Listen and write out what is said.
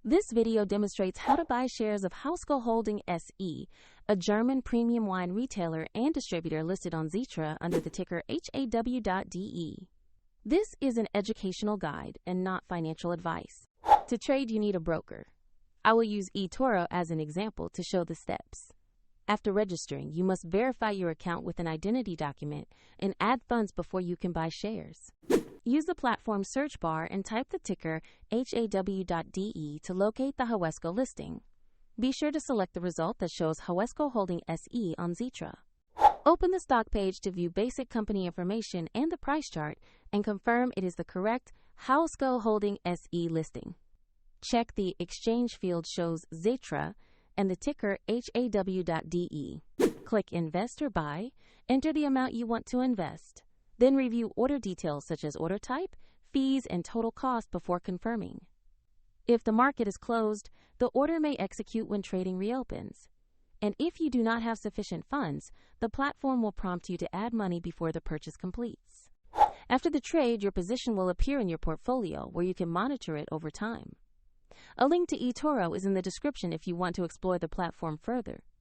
This video demonstrates how to buy shares of Hawesko Holding SE, a German premium wine retailer and distributor listed on Xetra under the ticker HAW.DE. This is an educational guide and not financial advice. To trade, you need a broker. I will use eToro as an example to show the steps. After registering, you must verify your account with an identity document and add funds before you can buy shares. Use the platform search bar and type the ticker HAW.DE to locate the Hawesko listing. Be sure to select the result that shows Hawesko Holding SE on Xetra. Open the stock page to view basic company information and the price chart and confirm it is the correct Hawesko Holding SE listing. Check the exchange field shows Xetra and the ticker HAW.DE. Click Invest or Buy, enter the amount you want to invest. Then review order details such as order type, fees, and total cost before confirming. If the market is closed, the order may execute when trading reopens. And if you do not have sufficient funds, the platform will prompt you to add money before the purchase completes. After the trade, your position will appear in your portfolio where you can monitor it over time. A link to eToro is in the description if you want to explore the platform further.